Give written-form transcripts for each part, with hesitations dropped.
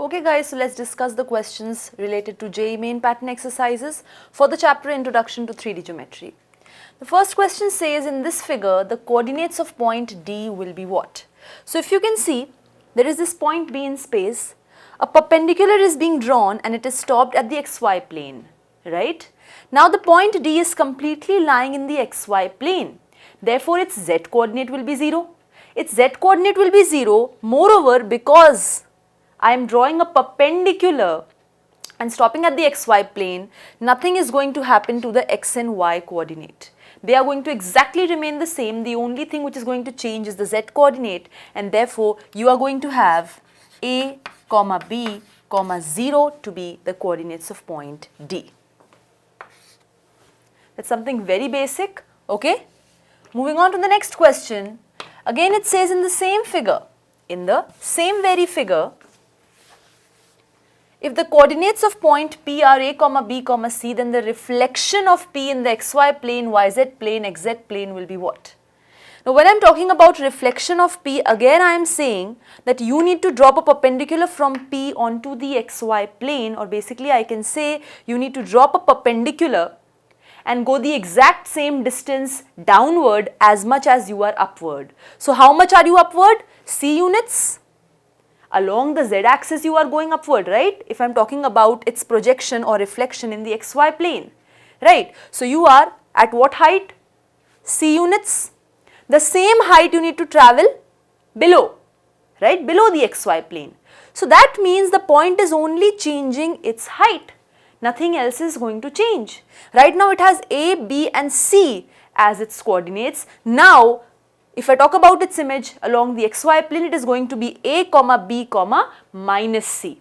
Okay guys, so let's discuss the questions related to JEE main pattern exercises for the chapter Introduction to 3D Geometry. The first question says, in this figure, the coordinates of point D will be what? So if you can see, there is this point B in space, a perpendicular is being drawn and it is stopped at the xy plane, right? Now the point D is completely lying in the xy plane, therefore its z coordinate will be 0. Its z coordinate will be 0, moreover because I am drawing a perpendicular and stopping at the xy plane, nothing is going to happen to the x and y coordinate. They are going to exactly remain the same. The only thing which is going to change is the z coordinate, and therefore you are going to have a, b, 0 to be the coordinates of point D. That's something very basic, okay? Moving on to the next question. Again it says in the same figure, in the same very figure, if the coordinates of point P are a, b, c, then the reflection of P in the xy plane, yz plane, xz plane will be what? Now when I am talking about reflection of P, again I am saying that you need to drop a perpendicular from P onto the xy plane, or basically I can say you need to drop a perpendicular and go the exact same distance downward as much as you are upward. So how much are you upward? C units. Along the z-axis you are going upward, right? If I am talking about its projection or reflection in the xy plane, right? So you are at what height? C units. The same height you need to travel below, right? Below the xy plane. So that means the point is only changing its height. Nothing else is going to change. Right now it has A, B and C as its coordinates. Now if I talk about its image along the xy plane, it is going to be a, b, minus c.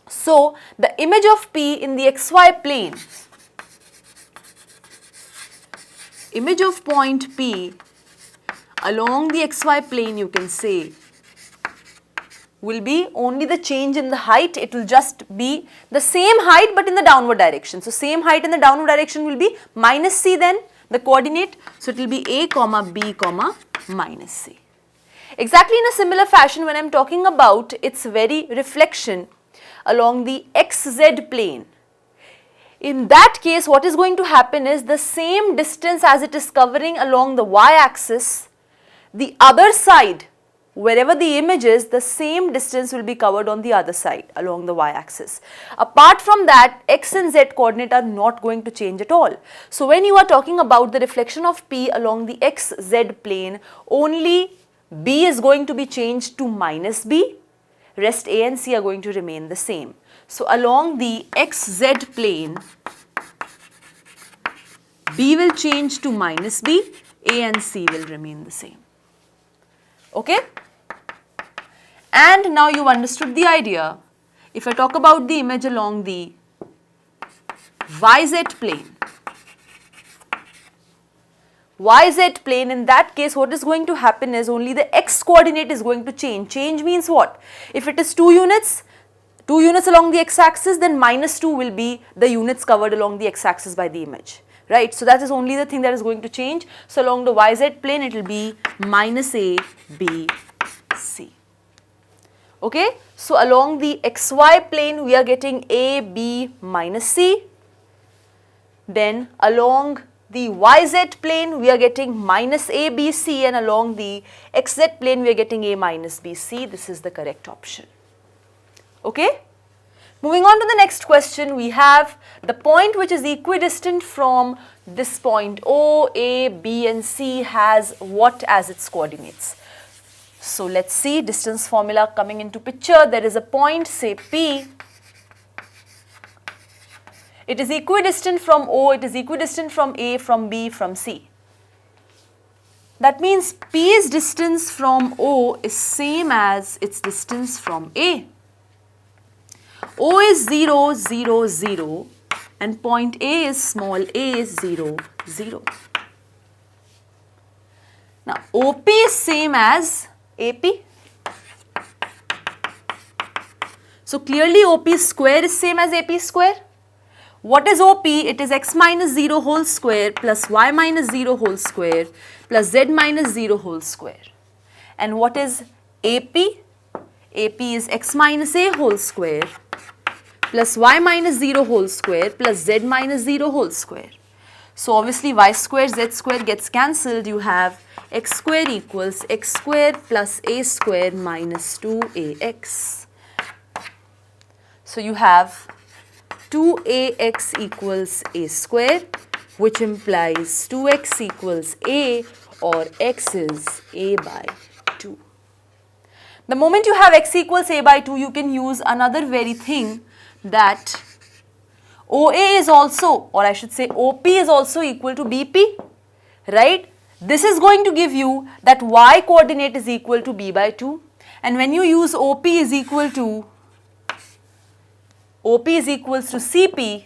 So the image of P in the xy plane, image of point P along the xy plane, you can say, will be only the change in the height. It will just be the same height but in the downward direction. So same height in the downward direction will be minus c then, the coordinate. So it will be a, b, minus c. Exactly in a similar fashion, when I am talking about its very reflection along the xz plane, in that case what is going to happen is the same distance as it is covering along the y-axis, the other side, wherever the image is, the same distance will be covered on the other side along the y-axis. Apart from that, x and z coordinate are not going to change at all. So when you are talking about the reflection of P along the xz plane, only B is going to be changed to minus B, rest A and C are going to remain the same. So along the xz plane, B will change to minus B, A and C will remain the same. Okay? And now you understood the idea. If I talk about the image along the YZ plane, in that case what is going to happen is only the x coordinate is going to change. Change means what? If it is 2 units along the x-axis, then minus 2 will be the units covered along the x-axis by the image. Right, so that is only the thing that is going to change. So along the YZ plane it will be minus A, B, C. Okay, so along the XY plane we are getting A, B, minus C. Then along the YZ plane we are getting minus A, B, C, and along the XZ plane we are getting A minus B, C. This is the correct option. Okay. Moving on to the next question, we have the point which is equidistant from this point O, A, B and C has what as its coordinates? So let's see, distance formula coming into picture. There is a point, say P. It is equidistant from O, it is equidistant from A, from B, from C. That means P's distance from O is same as its distance from A. O is 0, 0, 0 and point A is small a 0, 0. Now OP is same as AP. So clearly OP square is same as AP square. What is OP? It is x minus 0 whole square plus y minus 0 whole square plus z minus 0 whole square. And what is AP? AP is x minus a whole square plus y minus 0 whole square plus z minus 0 whole square. So obviously y square z square gets cancelled. You have x square equals x square plus a square minus 2ax. So you have 2ax equals a square, which implies 2x equals a, or x is a by 2. The moment you have x equals a by 2, you can use another very thing, that OA is also, or I should say OP is also equal to BP, right? This is going to give you that y coordinate is equal to b by 2, and when you use OP is equals to CP,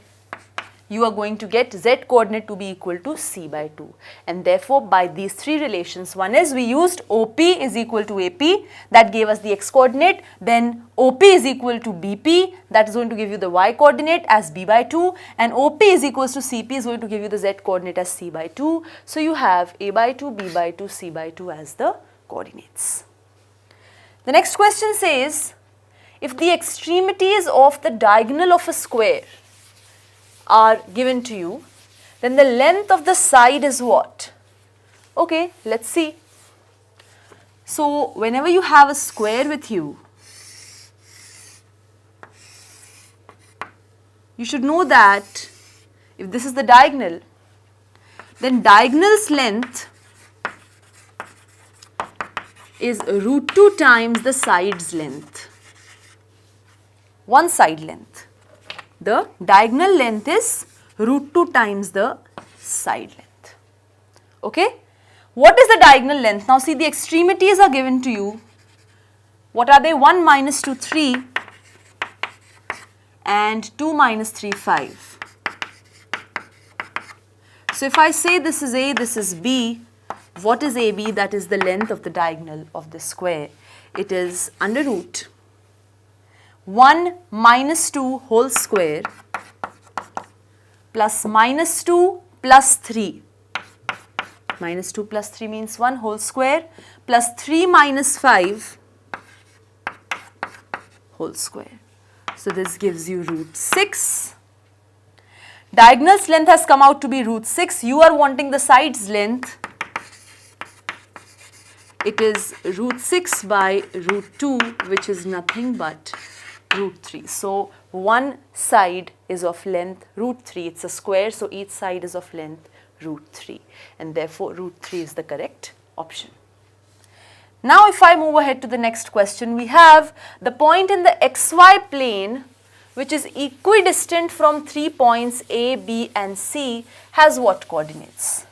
you are going to get z coordinate to be equal to c by 2, and therefore by these three relations, one is we used OP is equal to AP, that gave us the x coordinate, then OP is equal to BP, that is going to give you the y coordinate as b by 2, and OP is equals to CP is going to give you the z coordinate as c by 2. So you have a by 2, b by 2, c by 2 as the coordinates. The next question says, if the extremities of the diagonal of a square are given to you, then the length of the side is what? Okay, let's see. So whenever you have a square with you, you should know that if this is the diagonal, then diagonal's length is root 2 times the side's length, one side length. The diagonal length is root 2 times the side length. Okay? What is the diagonal length? Now see, the extremities are given to you. What are they? 1 minus 2, 3 and 2 minus 3, 5. So if I say this is A, this is B, what is AB? That is the length of the diagonal of the square. It is under root 1 minus 2 whole square plus minus 2 plus 3. Minus 2 plus 3 means 1 whole square plus 3 minus 5 whole square. So this gives you root 6. Diagonal's length has come out to be root 6. You are wanting the side's length. It is root 6 by root 2, which is nothing but root 3. So one side is of length root 3. It's a square, so each side is of length root 3, and therefore root 3 is the correct option. Now if I move ahead to the next question, we have the point in the xy plane which is equidistant from 3 points A, B and C has what coordinates?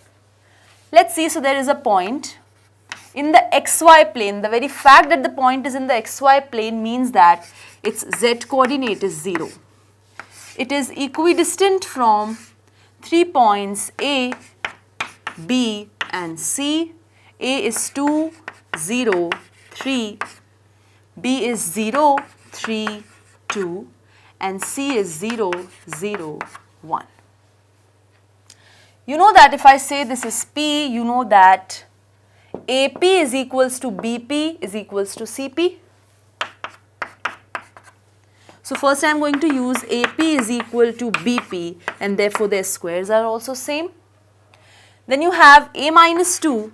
Let's see. So there is a point in the xy plane. The very fact that the point is in the xy plane means that its z coordinate is 0. It is equidistant from 3 points A, B and C. A is 2, 0, 3, B is 0, 3, 2 and C is 0, 0, 1. You know that if I say this is P, you know that AP is equals to BP is equals to CP. So first I am going to use AP is equal to BP and therefore their squares are also same. Then you have A minus 2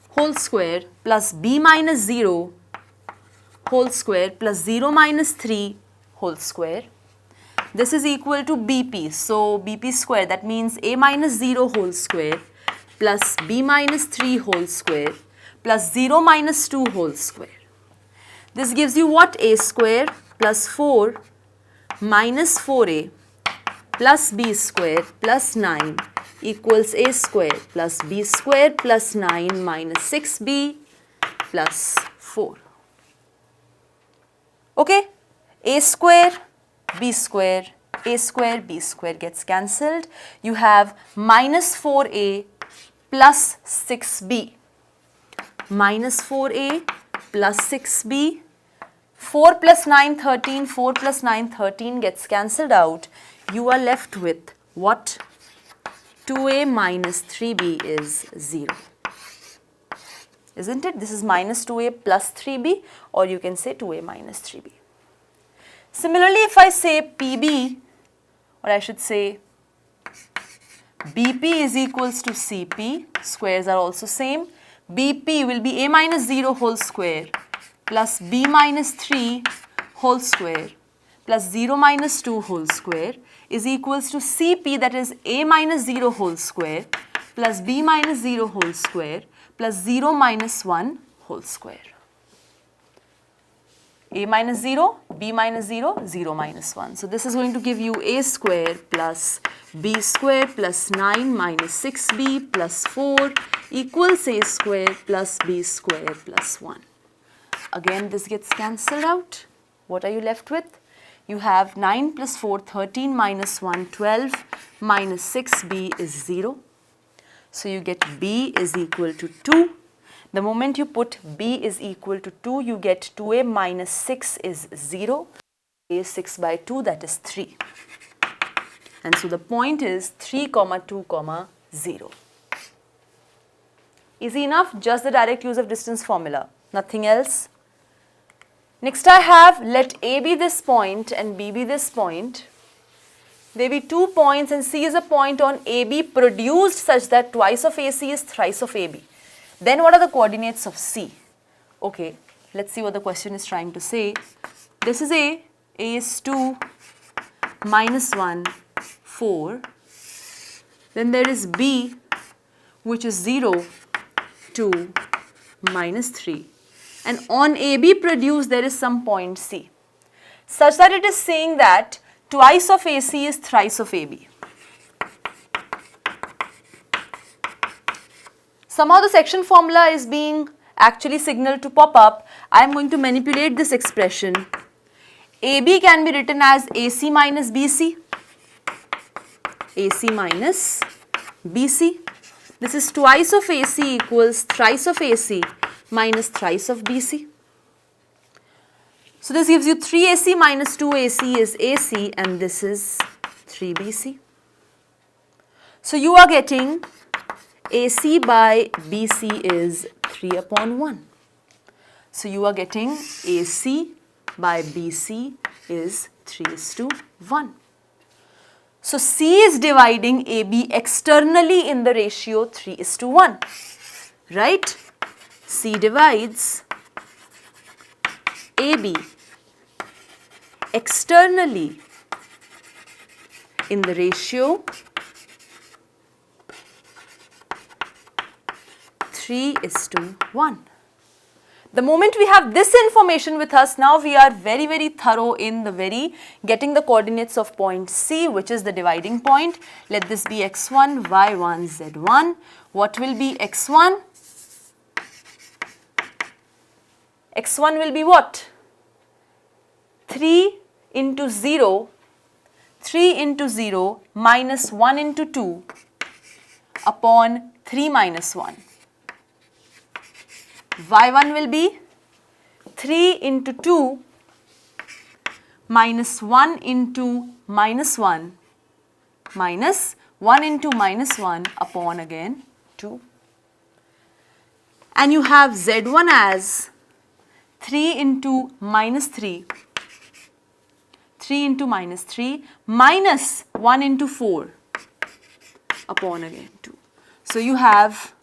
whole square plus B minus 0 whole square plus 0 minus 3 whole square. This is equal to BP. So BP square, that means A minus 0 whole square plus B minus 3 whole square plus 0 minus 2 whole square. This gives you what? A square plus 4 minus 4A plus B square plus 9 equals A square plus B square plus 9 minus 6B plus 4. Okay? A square, B square, A square, B square gets cancelled. You have minus 4A plus 6B. Minus 4A plus 6B. 4 plus 9, 13. 4 plus 9, 13 gets cancelled out. You are left with what? 2A minus 3B is 0. isn't it? This is minus 2a plus 3b, or you can say 2a minus 3b. Similarly, if I say PB, or I should say BP is equals to CP, squares are also same. BP will be a minus 0 whole square plus b minus 3 whole square plus 0 minus 2 whole square is equals to CP, that is a minus 0 whole square plus b minus 0 whole square plus 0 minus 1 whole square. A minus 0, b minus 0, 0 minus 1. So this is going to give you a square plus b square plus 9 minus 6b plus 4 equals a square plus b square plus 1. Again, this gets cancelled out. What are you left with? You have 9 plus 4, 13 minus 1, 12 minus 6b is 0. So you get b is equal to 2. The moment you put b is equal to 2, you get 2a minus 6 is 0. A is 6 by 2, that is 3. And so the point is 3, 2, 0. Easy enough, just the direct use of distance formula, nothing else. Next I have, let A be this point and B be this point. There be 2 points and C is a point on AB produced such that twice of AC is thrice of AB. Then what are the coordinates of C? Okay, let's see what the question is trying to say. This is A is 2, minus 1, 4. Then there is B, which is 0, 2, minus 3. And on AB produced there is some point C, such that it is saying that twice of AC is thrice of AB. Somehow the section formula is being actually signaled to pop up. I am going to manipulate this expression. AB can be written as AC minus BC. AC minus BC. This is twice of AC equals thrice of AC minus thrice of BC. So this gives you 3AC minus 2AC is AC, and this is 3BC. So you are getting AC by BC is 3 upon 1. So you are getting AC by BC is 3:1. So C is dividing AB externally in the ratio 3:1, right? C divides AB externally in the ratio 3:1. The moment we have this information with us, now we are very, very thorough in getting the coordinates of point C, which is the dividing point. Let this be x1, y1, z1. What will be x1? X1 will be what? 3 into 0, 3 into 0 minus 1 into 2 upon 3 minus 1. Y1 will be 3 into 2 minus 1 into minus 1 minus 1 into minus 1 upon again 2. And you have Z1 as 3 into minus 3, 3 into minus 3 minus 1 into 4 upon again 2. So you have,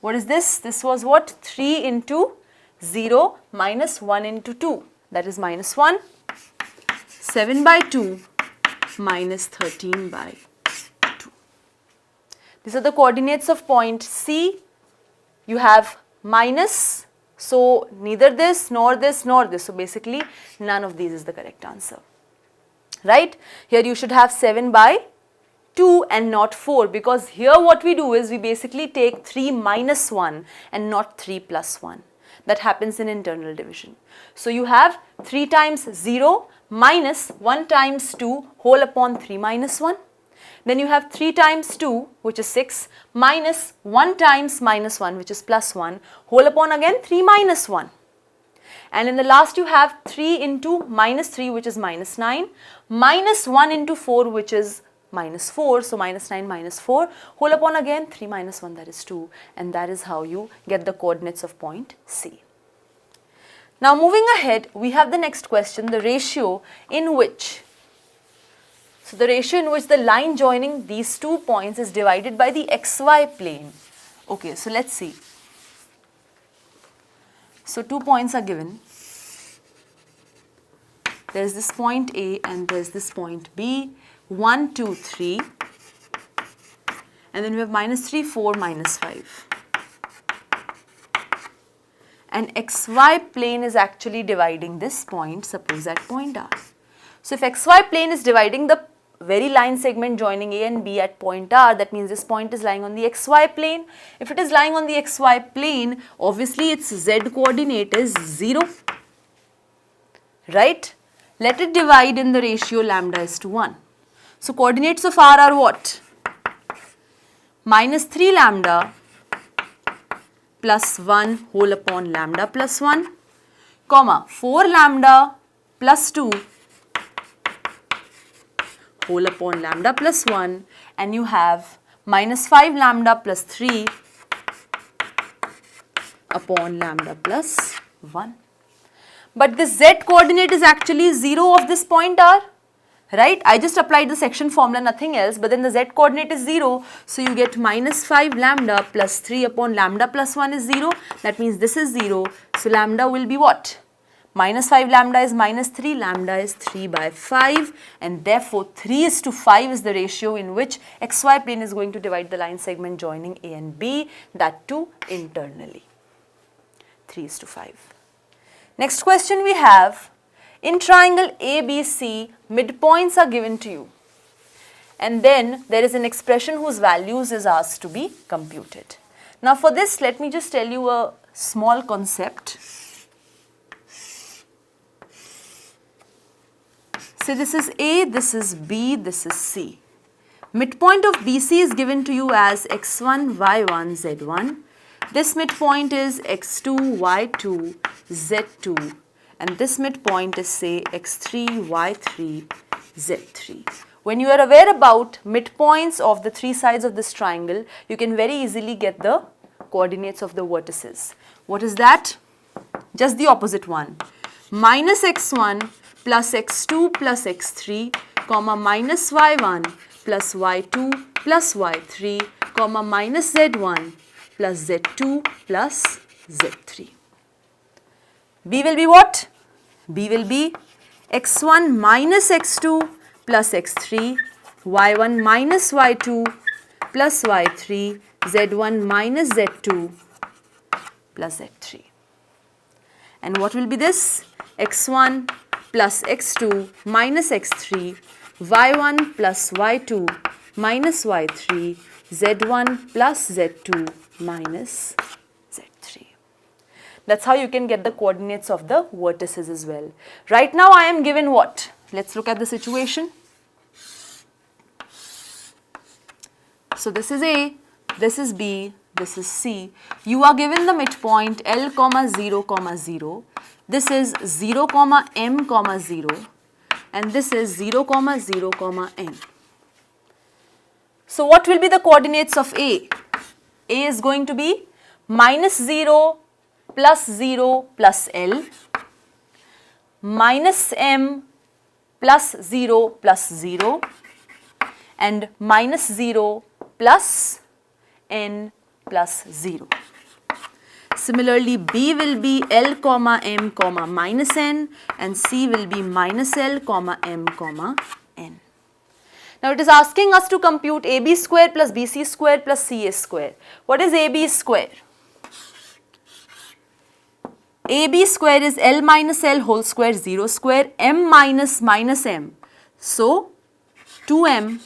what is this? This was what? 3 into 0 minus 1 into 2, that is minus 1, 7 by 2 minus 13 by 2. These are the coordinates of point C. You have minus, so neither this nor this nor this. So basically none of these is the correct answer, right? Here you should have 7 by 2 and not 4, because here what we do is we basically take 3 minus 1 and not 3 plus 1. That happens in internal division. So you have 3 times 0 minus 1 times 2 whole upon 3 minus 1. Then you have 3 times 2, which is 6, minus 1 times minus 1, which is plus 1, whole upon again 3 minus 1. And in the last you have 3 into minus 3, which is minus 9, minus 1 into 4, which is minus 4, so minus 9 minus 4, whole upon again 3 minus 1, that is 2, and that is how you get the coordinates of point C. Now moving ahead, we have the next question, the ratio in which the line joining these 2 points is divided by the xy plane. Okay, so let's see. So 2 points are given. There is this point A and there is this point B, 1, 2, 3, and then we have minus 3, 4, minus 5. And xy plane is actually dividing this point, suppose at point R. So if xy plane is dividing the very line segment joining A and B at point R, that means this point is lying on the xy plane. If it is lying on the xy plane, obviously its z coordinate is 0, right? Let it divide in the ratio lambda is to 1. So coordinates of R are what? Minus 3 lambda plus 1 whole upon lambda plus 1, comma 4 lambda plus 2 whole upon lambda plus 1, and you have minus 5 lambda plus 3 upon lambda plus 1. But the z coordinate is actually 0 of this point R, right? I just applied the section formula, nothing else, but then the z coordinate is 0, so you get minus 5 lambda plus 3 upon lambda plus 1 is 0, that means this is 0, so lambda will be what? Minus 5 lambda is minus 3, lambda is 3 by 5, and therefore 3:5 is the ratio in which xy plane is going to divide the line segment joining A and B, that too internally. 3:5. Next question we have, in triangle ABC, midpoints are given to you, and then there is an expression whose values is asked to be computed. Now for this, let me just tell you a small concept. So this is A, this is B, this is C. Midpoint of BC is given to you as x1, y1, z1. This midpoint is x2, y2, z2, and this midpoint is say x3, y3, z3. When you are aware about midpoints of the 3 sides of this triangle, you can very easily get the coordinates of the vertices. What is that? Just the opposite one. Minus x1 plus x2 plus x3, comma minus y1 plus y2 plus y3, comma minus z1 plus z2 plus z3. B will be what? B will be x1 minus x2 plus x3, y1 minus y2 plus y3, z1 minus z2 plus z3. And what will be this? x1 plus x2 minus x3, y1 plus y2 minus y3, z1 plus z2 minus z3. That's how you can get the coordinates of the vertices as well. Right now I am given what? Let's look at the situation. So this is A, this is B, this is C. You are given the midpoint L, 0, 0. This is 0, m, 0, and this is 0, 0, n. So what will be the coordinates of A? A is going to be minus 0 plus 0 plus L, minus m plus 0 plus 0, and minus 0 plus n plus 0. Similarly, B will be L, m, minus n, and C will be minus L, m, n. Now it is asking us to compute AB square plus BC square plus CA square. What is AB square? AB square is L minus L whole square 0 square, m minus minus m. So 2m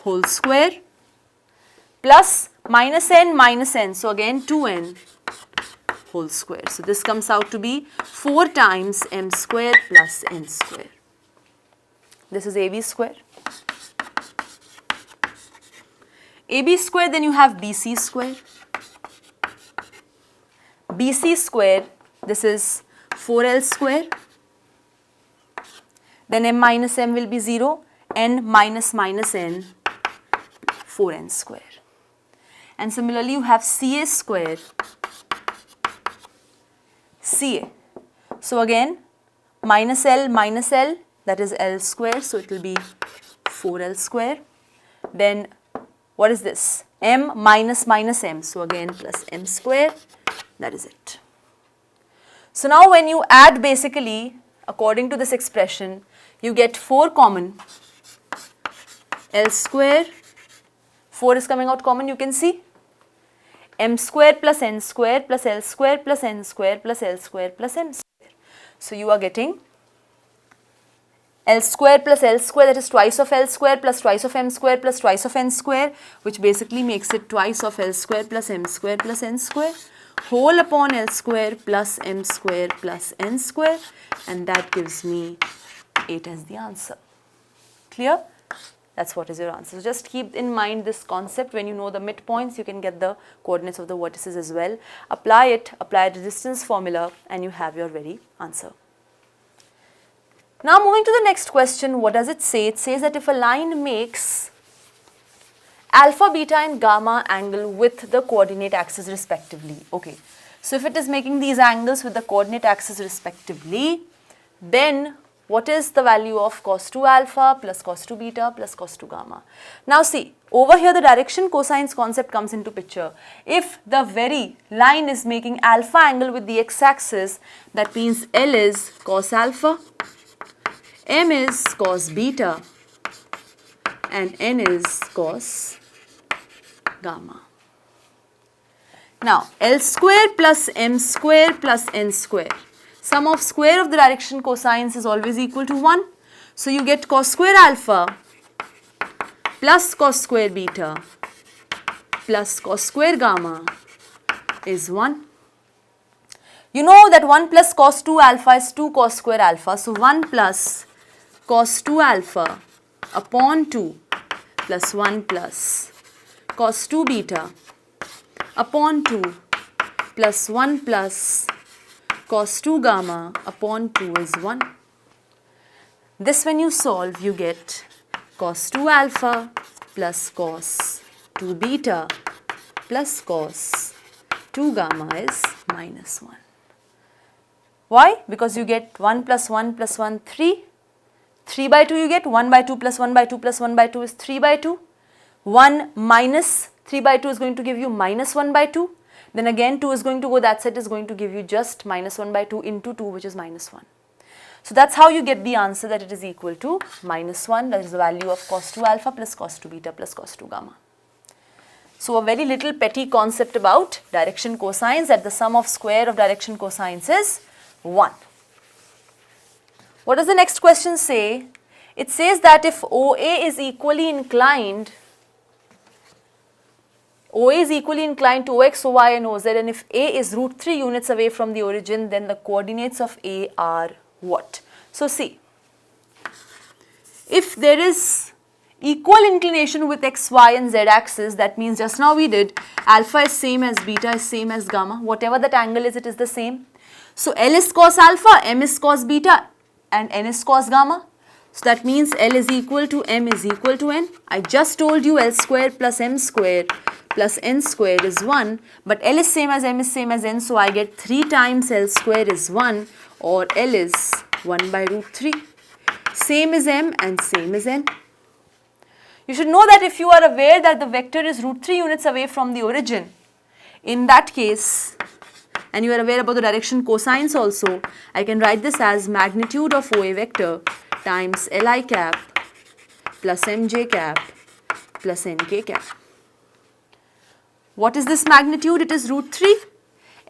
whole square plus minus n, so again 2n whole square. So this comes out to be 4 times m square plus n square. This is AB square. AB square, then you have BC square. BC square, this is 4L square. Then m minus m will be 0. n minus minus n 4n square. And similarly you have CA square, CA. So again minus L, that is L square, so it will be 4L square. Then what is this? M minus minus M, so again plus M square, that is it. So now when you add basically according to this expression, you get 4 common, L square, 4 is coming out common, you can see, M square plus N square plus L square plus N square plus L square plus M square. So you are getting L square plus L square, that is twice of L square plus twice of M square plus twice of N square, which basically makes it twice of L square plus M square plus N square, whole upon L square plus M square plus N square, and that gives me 8 as the answer. Clear? That's what is your answer. So just keep in mind this concept. When you know the midpoints, you can get the coordinates of the vertices as well. Apply it, apply the distance formula, and you have your very answer. Now moving to the next question, what does it say? It says that if a line makes alpha, beta and gamma angle with the coordinate axis respectively. Okay, so if it is making these angles with the coordinate axis respectively, then what is the value of cos 2 alpha plus cos 2 beta plus cos 2 gamma? Now see, over here the direction cosines concept comes into picture. If the very line is making alpha angle with the x-axis, that means L is cos alpha, M is cos beta, and N is cos gamma. Now L square plus M square plus N square, sum of square of the direction cosines is always equal to 1. So you get cos square alpha plus cos square beta plus cos square gamma is 1. You know that 1 plus cos 2 alpha is 2 cos square alpha. So 1 plus cos 2 alpha upon 2 plus 1 plus cos 2 beta upon 2 plus 1 plus cos 2 gamma upon 2 is 1. This when you solve, you get cos 2 alpha plus cos 2 beta plus cos 2 gamma is minus 1. Why? Because you get 1 plus 1 plus 1, 3. 3 by 2 you get 1 by 2 plus 1 by 2 plus 1 by 2 is 3 by 2. 1 minus 3 by 2 is going to give you minus 1 by 2. Then again 2 is going to go that side, is going to give you just minus 1 by 2 into 2, which is minus 1. So that's how you get the answer, that it is equal to minus 1, that is the value of cos 2 alpha plus cos 2 beta plus cos 2 gamma. So a very little petty concept about direction cosines, that the sum of square of direction cosines is 1. What does the next question say? It says that if OA is equally inclined, OA is equally inclined to OX, OY and OZ, and if A is root 3 units away from the origin, then the coordinates of A are what? So see, if there is equal inclination with X, Y and Z axis, that means just now we did alpha is same as beta is same as gamma, whatever that angle is, it is the same. So L is cos alpha, M is cos beta and N is cos gamma. So that means L is equal to M is equal to N. I just told you L square plus M square plus N square is 1, but L is same as M is same as N, so I get 3 times L square is 1, or L is 1 by root 3. Same is M and same is N. You should know that if you are aware that the vector is root 3 units away from the origin, in that case, and you are aware about the direction cosines also, I can write this as magnitude of OA vector times Li cap plus Mj cap plus Nk cap. What is this magnitude? It is root 3.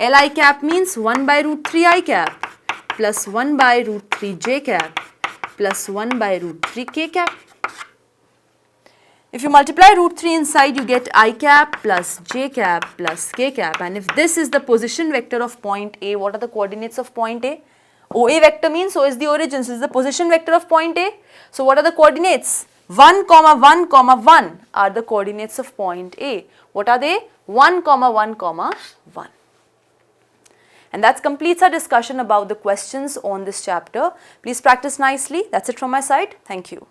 Li cap means 1 by root 3 I cap plus 1 by root 3 j cap plus 1 by root 3 k cap. If you multiply root 3 inside, you get I cap plus j cap plus k cap, and if this is the position vector of point A, what are the coordinates of point A? OA vector means so is the origin, so is the position vector of point A. So what are the coordinates? 1, 1, 1 are the coordinates of point A. What are they? 1, 1, 1. And that completes our discussion about the questions on this chapter. Please practice nicely. That's it from my side. Thank you.